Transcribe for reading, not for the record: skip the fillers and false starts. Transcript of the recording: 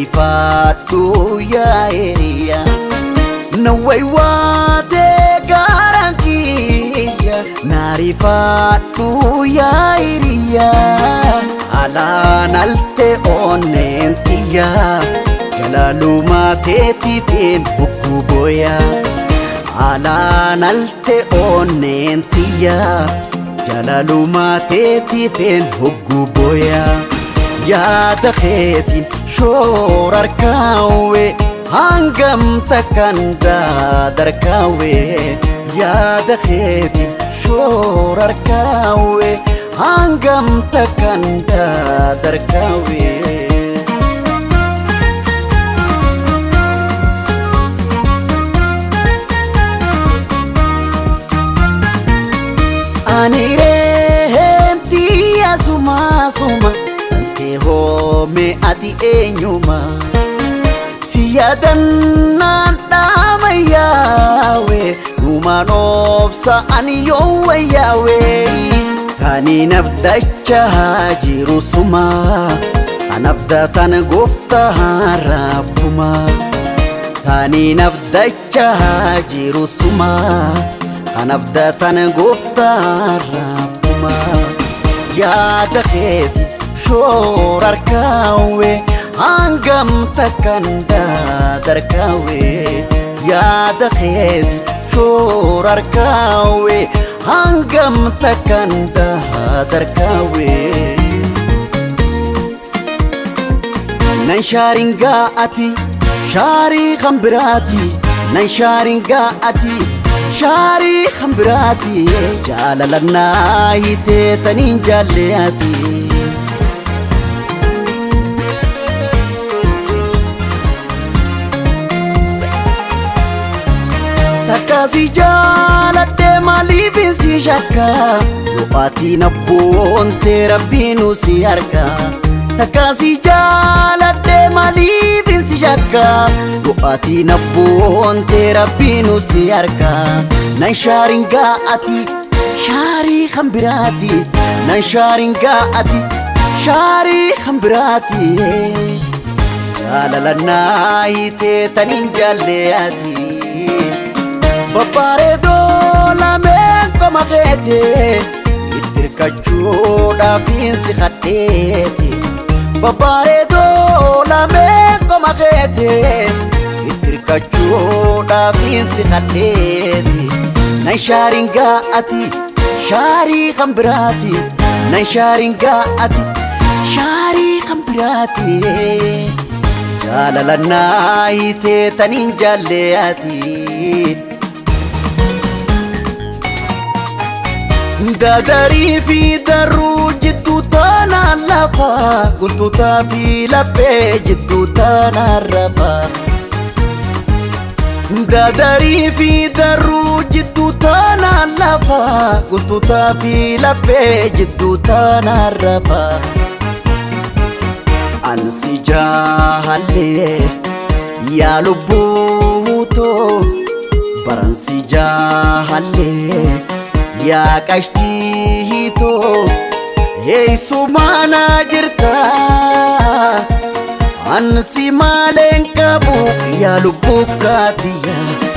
narifadhu yaa hiriyaa nawwaywaate garankiyya narifadhu yaa hiriyaa alaan alte onnentiyya jalalumateetifin hukkuboya alaan alte onnentiyya jalalumateetifin hukkuboya yaada keetiin shoorarkaawe hangam takkan darkaawe yaada keetiin shoorarkaawe hangam takkan darkaawe anireemtiya suma home ati eenyuma siyadannaan dhaamayaawe numaan obsa ani yoowwayaawe tani nabdachaa jiru suma anabdatan gooftaa rabbuma tani nabdachaa jiru suma anabdatan gooftaa rabbuma yaada keeti shoorarkaawe hangam takkan darkaawe yaada keeti shoorarkaawe hangam takkan darkaawe nan shaaringaa ati shaarii khambiraati nan shaaringaa ati shaarii khambiraati jaalalannaa hitee taniin jaalleati Takasi jaaladhe maaliifin si shakka du'aatiin abboonte rabbiinu si harka Takasi jaaladhe maaliifin si shakka du'aatiin abboonte rabbiinu si harka nan shaaringaa ati shaarii khambiraati nan shaaringaa ati shaarii khambiraati jaalalannaa hitee taniin jaalleati Babbareedo lameen koma keete ittirkachuudhaafin si kadheete Babbareedo lameen koma keete ittirkachuudhaafin si kadheete nan shaaringaa ati shaarii khambiraati nan shaaringaa ati shaarii khambiraati jaalalannaa hitee taniin jaalleati Dadari fi daru jiddu tana lafa kuntu tafi lappe jiddu tana rafa Dadari fi daru jiddu tana lafa kuntu tafi lappe jiddu tana rafa Ansi jahalle ya lubbuto baransi jahalle yaa qashtii hitoo eessumana jirta ansi maaleen qabu yaa lubbuu kaatiyaa